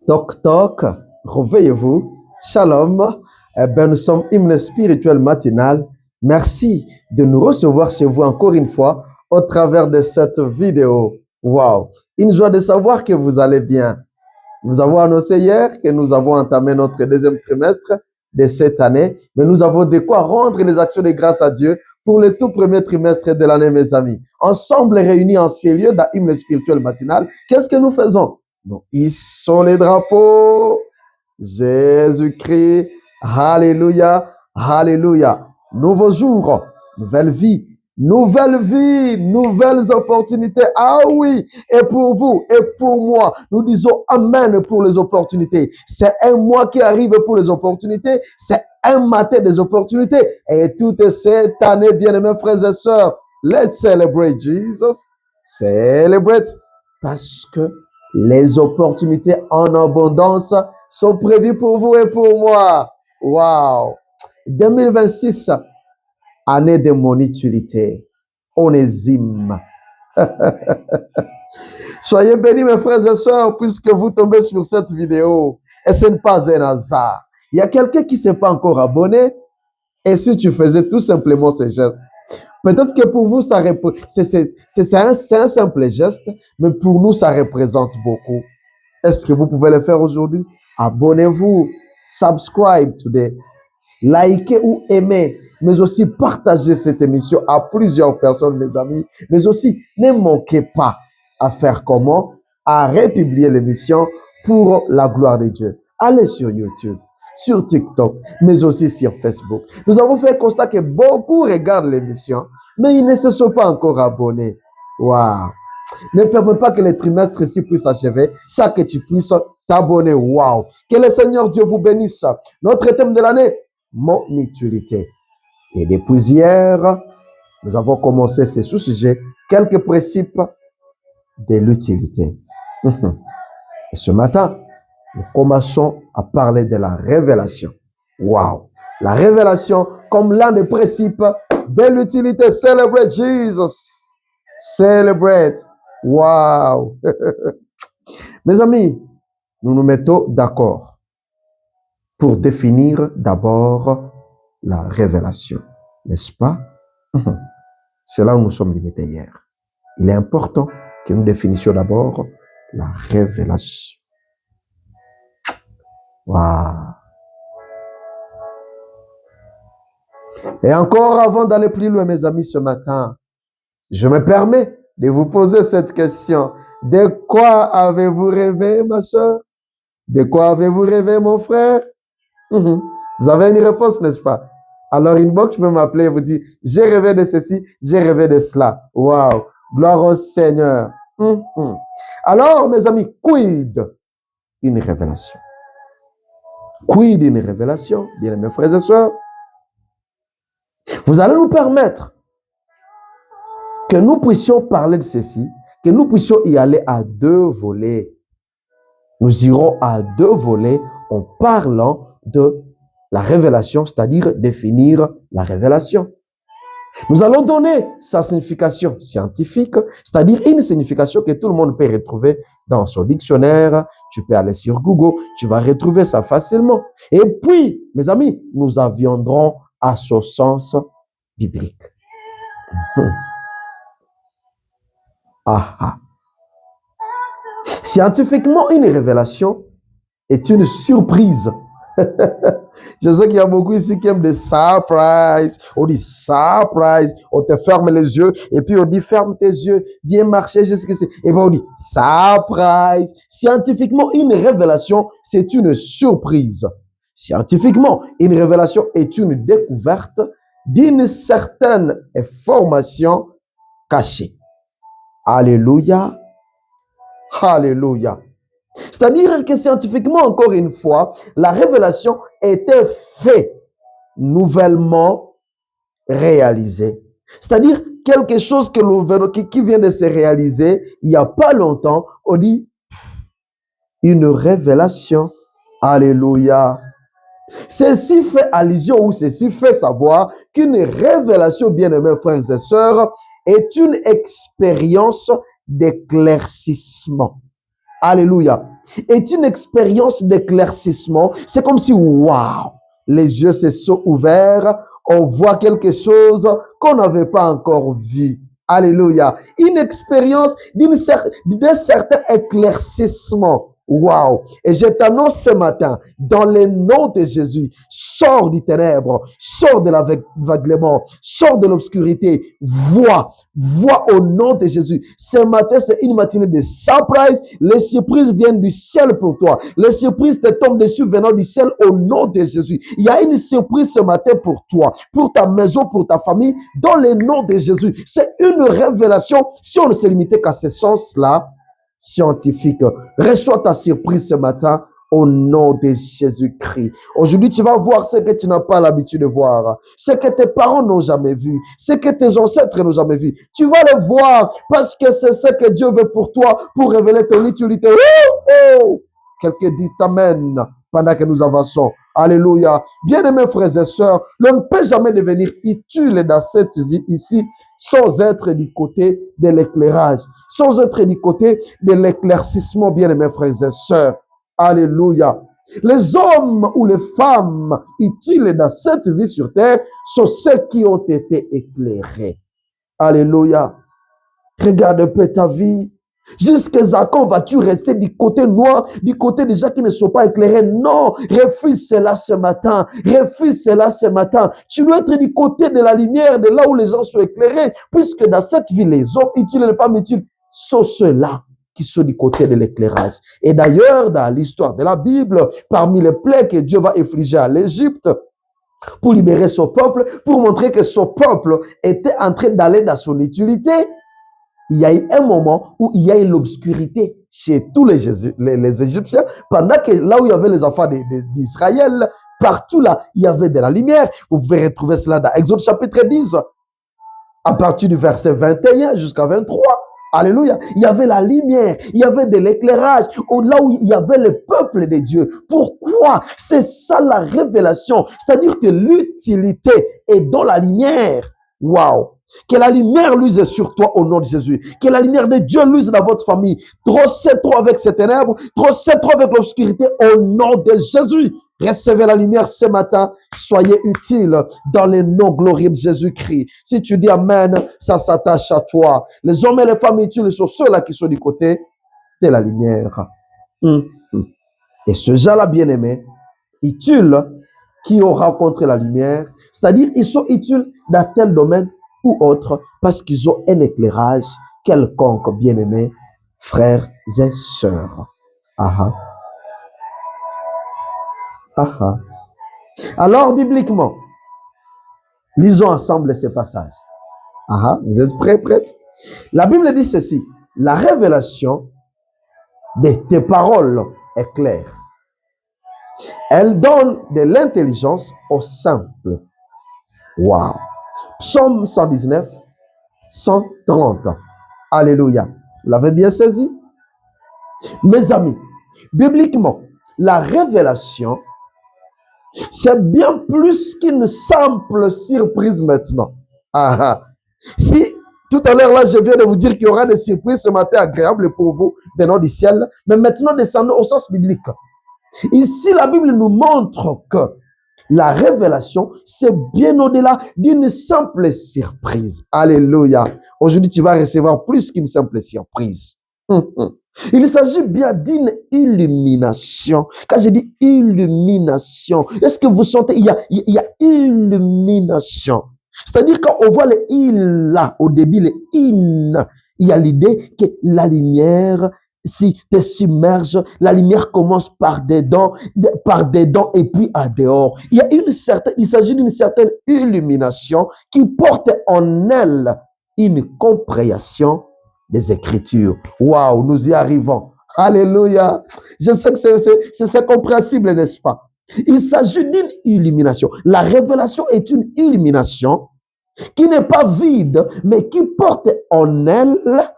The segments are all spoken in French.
Toc toc, réveillez-vous. Shalom. Nous sommes hymne spirituel matinal. Merci de nous recevoir chez vous encore une fois au travers de cette vidéo. Wow! Une joie de savoir que vous allez bien. Nous avons annoncé hier que nous avons entamé notre deuxième trimestre de cette année, mais nous avons de quoi rendre les actions de grâce à Dieu pour le tout premier trimestre de l'année, mes amis. Ensemble réunis en ces lieux dans hymne spirituel matinal, qu'est-ce que nous faisons? Nous hissons les drapeaux. Jésus-Christ. Alléluia. Alléluia. Nouveau jour, nouvelle vie, nouvelles opportunités. Ah oui, et pour vous et pour moi, nous disons Amen pour les opportunités. C'est un mois qui arrive pour les opportunités. C'est un matin des opportunités. Et toute cette année, bien-aimés frères et sœurs, let's celebrate Jesus. Celebrate parce que les opportunités en abondance sont prévues pour vous et pour moi. Wow! 2026, année de mon utilité. Onésime. Soyez bénis, mes frères et sœurs, puisque vous tombez sur cette vidéo. Et ce n'est pas un hasard. Il y a quelqu'un qui ne s'est pas encore abonné. Et si tu faisais tout simplement ces gestes, peut-être que pour vous, c'est un simple geste, mais pour nous, ça représente beaucoup. Est-ce que vous pouvez le faire aujourd'hui? Abonnez-vous, subscribe today, likez ou aimez, mais aussi partagez cette émission à plusieurs personnes, mes amis. Mais aussi, ne manquez pas à faire comment? À republier l'émission pour la gloire de Dieu. Allez sur YouTube, sur TikTok, mais aussi sur Facebook. Nous avons fait le constat que beaucoup regardent l'émission, mais ils ne se sont pas encore abonnés. Waouh! Ne permets pas que le trimestre ici puisse s'achever, ça que tu puisses t'abonner. Waouh! Que le Seigneur Dieu vous bénisse. Notre thème de l'année, mon utilité. Et depuis hier, nous avons commencé ce sous-sujet, quelques principes de l'utilité. Et ce matin, nous commençons à parler de la révélation. Waouh! La révélation comme l'un des principes de l'utilité. Celebrate Jesus. Celebrate. Waouh! Mes amis, nous nous mettons d'accord pour définir d'abord la révélation, n'est-ce pas? C'est là où nous sommes limités hier. Il est important que nous définissions d'abord la révélation. Waouh! Et encore avant d'aller plus loin, mes amis, ce matin, je me permets de vous poser cette question. De quoi avez-vous rêvé, ma soeur? De quoi avez-vous rêvé, mon frère? Vous avez une réponse, n'est-ce pas? Alors, inbox peut m'appeler et vous dire, j'ai rêvé de ceci, j'ai rêvé de cela. Waouh! Gloire au Seigneur. Alors, mes amis, quid une révélation? Quid une révélation? Bien, mes frères et sœurs, vous allez nous permettre que nous puissions parler de ceci, que nous puissions y aller à deux volets. Nous irons à deux volets en parlant de la révélation, c'est-à-dire définir la révélation. Nous allons donner sa signification scientifique, c'est-à-dire une signification que tout le monde peut retrouver dans son dictionnaire. Tu peux aller sur Google, tu vas retrouver ça facilement. Et puis, mes amis, nous viendrons à son sens biblique. Scientifiquement, une révélation est une surprise. Je sais qu'il y a beaucoup ici qui aiment des surprises. On dit surprise, on te ferme les yeux et puis on dit ferme tes yeux, viens marcher jusqu'à ce. Et bien on dit surprise. Scientifiquement, une révélation, c'est une surprise. Scientifiquement, une révélation est une découverte d'une certaine information cachée. Alléluia. Alléluia. C'est-à-dire que scientifiquement, encore une fois, la révélation était faite, nouvellement réalisée. C'est-à-dire quelque chose qui vient de se réaliser il n'y a pas longtemps, on dit une révélation. Alléluia. Ceci fait allusion ou ceci fait savoir qu'une révélation, bien-aimés frères et sœurs, est une expérience d'éclaircissement. Alléluia. est une expérience d'éclaircissement. C'est comme si, waouh, les yeux se sont ouverts, on voit quelque chose qu'on n'avait pas encore vu. Alléluia. Une expérience d'un certain éclaircissement. Waouh! Et je t'annonce ce matin, dans le nom de Jésus, sors du ténèbre, sors de l'aveuglement, sors de l'obscurité, vois au nom de Jésus. Ce matin, c'est une matinée de surprise. Les surprises viennent du ciel pour toi. Les surprises te tombent dessus venant du ciel au nom de Jésus. Il y a une surprise ce matin pour toi, pour ta maison, pour ta famille, dans le nom de Jésus. C'est une révélation. Si on ne se limitait qu'à ce sens-là, scientifique. Reçois ta surprise ce matin au nom de Jésus-Christ. Aujourd'hui, tu vas voir ce que tu n'as pas l'habitude de voir, ce que tes parents n'ont jamais vu, ce que tes ancêtres n'ont jamais vu. Tu vas le voir parce que c'est ce que Dieu veut pour toi, pour révéler ton utilité. Oh, oh. Quelqu'un dit Amen pendant que nous avançons. Alléluia. Bien-aimés frères et sœurs, l'on ne peut jamais devenir utile dans cette vie ici sans être du côté de l'éclairage, sans être du côté de l'éclaircissement, bien-aimés frères et sœurs. Alléluia. Les hommes ou les femmes utiles dans cette vie sur terre sont ceux qui ont été éclairés. Alléluia. Regarde un peu ta vie. Jusqu'à quand vas-tu rester du côté noir, du côté des gens qui ne sont pas éclairés? Non, refuse cela ce matin. Refuse cela ce matin. Tu dois être du côté de la lumière, de là où les gens sont éclairés, puisque dans cette vie, les hommes utiles et les femmes utiles sont ceux-là qui sont du côté de l'éclairage. Et d'ailleurs, dans l'histoire de la Bible, parmi les plaies que Dieu va infliger à l'Égypte, pour libérer son peuple, pour montrer que son peuple était en train d'aller dans son utilité, il y a eu un moment où il y a eu l'obscurité chez tous les Égyptiens, pendant que là où il y avait les enfants d'Israël, partout là, il y avait de la lumière. Vous pouvez retrouver cela dans Exode chapitre 10, à partir du verset 21 jusqu'à 23. Alléluia. Il y avait la lumière, il y avait de l'éclairage, là où il y avait le peuple de Dieu. Pourquoi? C'est ça la révélation. C'est-à-dire que l'utilité est dans la lumière. Waouh! Que la lumière luise sur toi au nom de Jésus. Que la lumière de Dieu luise dans votre famille. Trossez-toi avec ces ténèbres. Trossez-toi avec l'obscurité au nom de Jésus. Recevez la lumière ce matin. Soyez utile dans le nom glorieux de Jésus-Christ. Si tu dis Amen, ça s'attache à toi. Les hommes et les femmes utiles sont ceux-là qui sont du côté de la lumière. Et ce gens-là, bien-aimés, utiles, qui ont rencontré la lumière, c'est-à-dire ils sont utiles dans tel domaine ou autre, parce qu'ils ont un éclairage quelconque, bien-aimés, frères et sœurs. Aha. Aha. Alors, bibliquement, lisons ensemble ces passages. Aha. Vous êtes prêts, prêtes? La Bible dit ceci: la révélation de tes paroles est claire. Elle donne de l'intelligence aux simples. Wow. Psaume 119, 130. Alléluia. Vous l'avez bien saisi? Mes amis, bibliquement, la révélation, c'est bien plus qu'une simple surprise maintenant. Ah, si tout à l'heure, là, je viens de vous dire qu'il y aura des surprises ce matin agréables pour vous, venant du ciel, mais maintenant, descendons au sens biblique. Ici, la Bible nous montre que la révélation, c'est bien au-delà d'une simple surprise. Alléluia. Aujourd'hui, tu vas recevoir plus qu'une simple surprise. Il s'agit bien d'une illumination. Quand je dis illumination, est-ce que vous sentez, il y a illumination. C'est-à-dire quand on voit le il là, au début, le in, il y a l'idée que la lumière, si te submerge, la lumière commence par dedans et puis à dehors. Il s'agit d'une certaine illumination qui porte en elle une compréhension des Écritures. Waouh, nous y arrivons. Alléluia. Je sais que c'est compréhensible, n'est-ce pas? Il s'agit d'une illumination. La révélation est une illumination qui n'est pas vide, mais qui porte en elle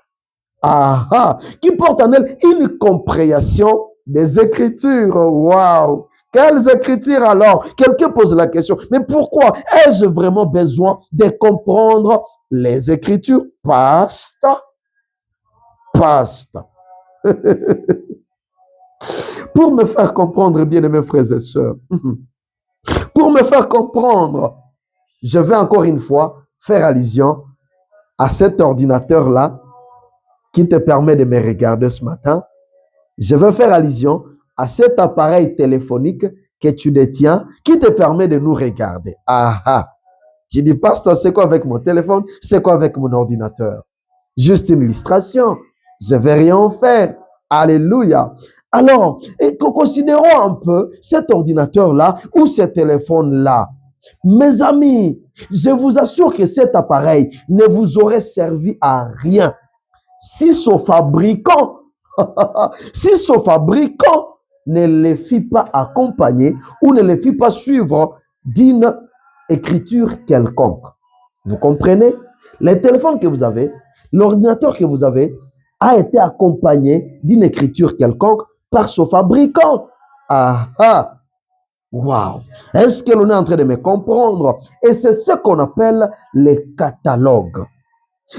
qui porte en elle une compréhension des Écritures. Waouh! Quelles Écritures alors? Quelqu'un pose la question, mais pourquoi ai-je vraiment besoin de comprendre les Écritures? Pasteur. Pour me faire comprendre, bien-aimés frères et sœurs, pour me faire comprendre, je vais encore une fois faire allusion à cet ordinateur-là qui te permet de me regarder ce matin. Je vais faire allusion à cet appareil téléphonique que tu détiens qui te permet de nous regarder. Ah ah. Tu dis, pasteur, c'est quoi avec mon téléphone? C'est quoi avec mon ordinateur? Juste une illustration. Je ne vais rien en faire. Alléluia. Alors, considérons un peu cet ordinateur-là ou ce téléphone-là. Mes amis, je vous assure que cet appareil ne vous aurait servi à rien si son fabricant, si son fabricant ne le fit pas accompagner ou ne le fit pas suivre d'une écriture quelconque. Vous comprenez? Le téléphone que vous avez, l'ordinateur que vous avez, a été accompagné d'une écriture quelconque par son fabricant. Ah ah! Waouh! Est-ce que l'on est en train de me comprendre? Et c'est ce qu'on appelle les catalogues.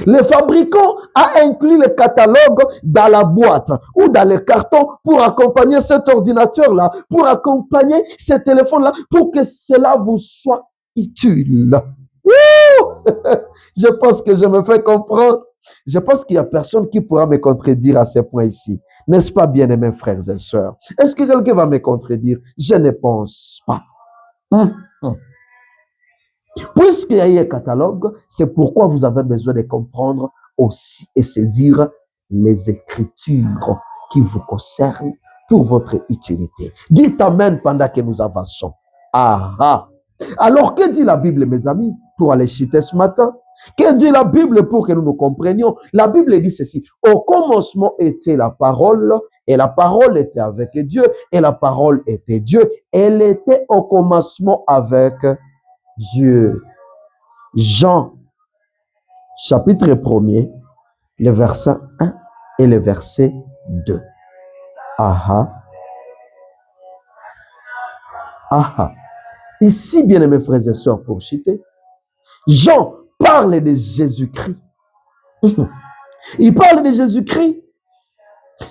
Le fabricant a inclus le catalogue dans la boîte ou dans le carton pour accompagner cet ordinateur-là, pour accompagner ce téléphone-là, pour que cela vous soit utile. Je pense que je me fais comprendre. Je pense qu'il n'y a personne qui pourra me contredire à ce point ici. N'est-ce pas, bien-aimés frères et sœurs? Est-ce que quelqu'un va me contredire? Je ne pense pas. Puisqu'il y a eu un catalogue, c'est pourquoi vous avez besoin de comprendre aussi et saisir les écritures qui vous concernent pour votre utilité. Dites Amen pendant que nous avançons. Ah ah. Alors, que dit la Bible, mes amis, pour aller chuter ce matin? Que dit la Bible pour que nous nous comprenions? La Bible dit ceci: au commencement était la parole, et la parole était avec Dieu, et la parole était Dieu. Elle était au commencement avec Dieu. Jean, chapitre 1er, le verset 1 et le verset 2. Ah ah. Ici, bien-aimés frères et sœurs, pour citer, Jean parle de Jésus-Christ. Il parle de Jésus-Christ.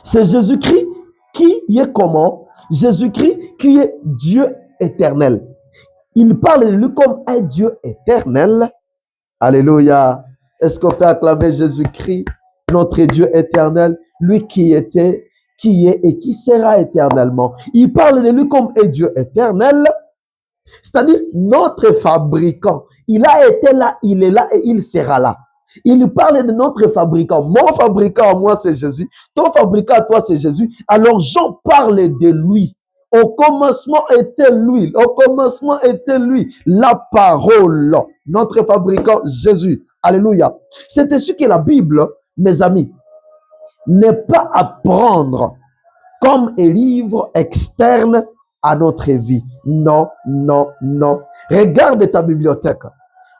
C'est Jésus-Christ qui est comment? Jésus-Christ qui est Dieu éternel. Il parle de lui comme un Dieu éternel. Alléluia. Est-ce qu'on peut acclamer Jésus-Christ, notre Dieu éternel, lui qui était, qui est et qui sera éternellement? Il parle de lui comme un Dieu éternel, c'est-à-dire notre fabricant. Il a été là, il est là et il sera là. Il parle de notre fabricant. Mon fabricant à moi, c'est Jésus. Ton fabricant à toi, c'est Jésus. Alors Jean parle de lui. Au commencement était lui. Au commencement était lui. La parole. Notre fabricant, Jésus. Alléluia. C'est ainsi que la Bible, mes amis, n'est pas à prendre comme un livre externe à notre vie. Non, non, non. Regarde ta bibliothèque.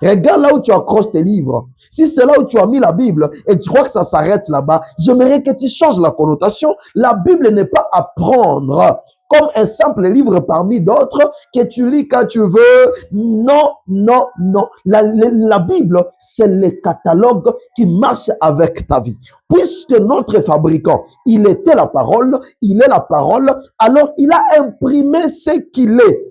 Regarde là où tu accroches tes livres. Si c'est là où tu as mis la Bible et tu crois que ça s'arrête là-bas, j'aimerais que tu changes la connotation. La Bible n'est pas à prendre comme un simple livre parmi d'autres que tu lis quand tu veux. Non, non, non. La Bible, c'est le catalogue qui marche avec ta vie. Puisque notre fabricant, il était la parole, il est la parole, alors il a imprimé ce qu'il est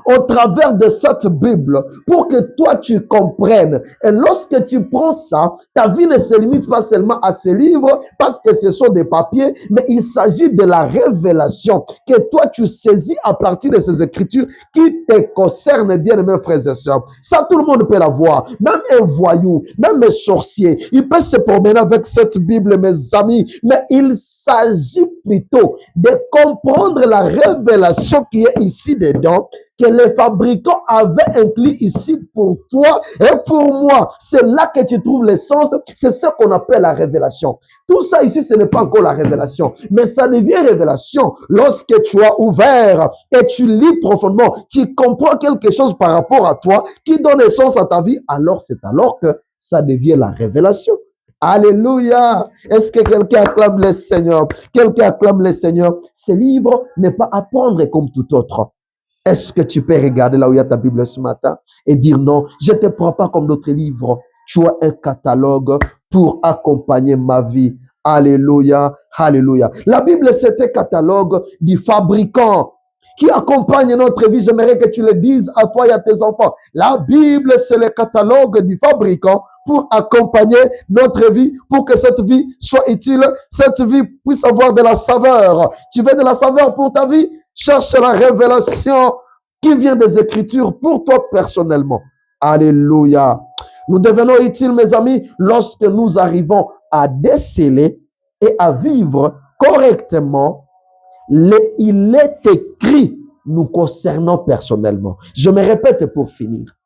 au travers de cette Bible pour que toi tu comprennes. Et lorsque tu prends ça, ta vie ne se limite pas seulement à ces livres parce que ce sont des papiers, mais il s'agit de la révélation que toi tu saisis à partir de ces écritures qui te concernent, bien mes frères et sœurs. Ça, tout le monde peut la voir. Même un voyou, même un sorcier, il peut se promener avec cette Bible, mes amis, mais il s'agit plutôt de comprendre la révélation qui est ici dedans, que les fabricants avaient inclus ici pour toi et pour moi. C'est là que tu trouves l'essence. C'est ce qu'on appelle la révélation. Tout ça ici, ce n'est pas encore la révélation, mais ça devient révélation lorsque tu as ouvert et tu lis profondément. Tu comprends quelque chose par rapport à toi qui donne essence à ta vie. Alors, c'est alors que ça devient la révélation. Alléluia. Est-ce que quelqu'un acclame le Seigneur? Quelqu'un acclame le Seigneur. Ce livre n'est pas à prendre comme tout autre. Est-ce que tu peux regarder là où il y a ta Bible ce matin et dire non, je ne te prends pas comme d'autres livres. Tu as un catalogue pour accompagner ma vie. Alléluia, alléluia. La Bible, c'est un catalogue du fabricant qui accompagne notre vie. J'aimerais que tu le dises à toi et à tes enfants. La Bible, c'est le catalogue du fabricant pour accompagner notre vie, pour que cette vie soit utile, cette vie puisse avoir de la saveur. Tu veux de la saveur pour ta vie? Cherche la révélation qui vient des Écritures pour toi personnellement. Alléluia. Nous devenons utiles, mes amis, lorsque nous arrivons à déceler et à vivre correctement il est écrit nous concernant personnellement. Je me répète pour finir.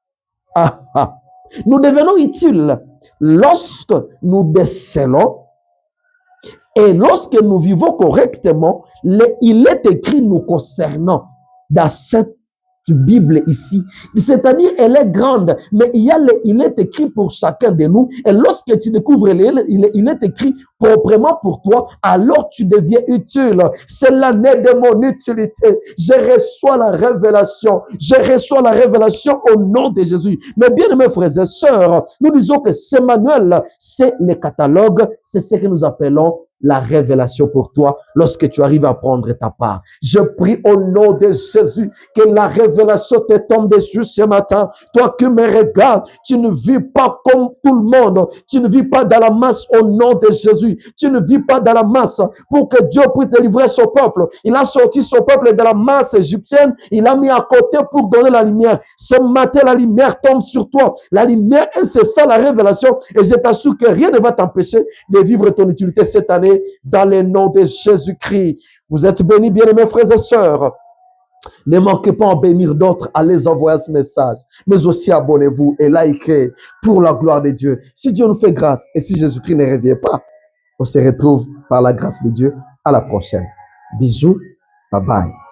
Nous devenons utiles lorsque nous décelons et lorsque nous vivons correctement, il est écrit nous concernant dans cette Bible ici. C'est-à-dire, elle est grande, mais il est écrit pour chacun de nous. Et lorsque tu découvres, il est écrit proprement pour toi, alors tu deviens utile. C'est l'année de mon utilité. Je reçois la révélation. Je reçois la révélation au nom de Jésus. Mais bien aimés frères et sœurs, nous disons que ce manuel, c'est le catalogue, c'est ce que nous appelons la révélation pour toi lorsque tu arrives à prendre ta part. Je prie au nom de Jésus que la révélation te tombe dessus ce matin. Toi qui me regardes, tu ne vis pas comme tout le monde. Tu ne vis pas dans la masse au nom de Jésus. Tu ne vis pas dans la masse pour que Dieu puisse délivrer son peuple. Il a sorti son peuple de la masse égyptienne. Il a mis à côté pour donner la lumière. Ce matin, la lumière tombe sur toi. La lumière, c'est ça la révélation. Et je t'assure que rien ne va t'empêcher de vivre ton utilité cette année. Dans le nom de Jésus-Christ. Vous êtes bénis, bien-aimés frères et sœurs. Ne manquez pas en bénir d'autres, à les envoyer ce message. Mais aussi abonnez-vous et likez pour la gloire de Dieu. Si Dieu nous fait grâce et si Jésus-Christ ne revient pas, on se retrouve par la grâce de Dieu à la prochaine. Bisous, bye bye.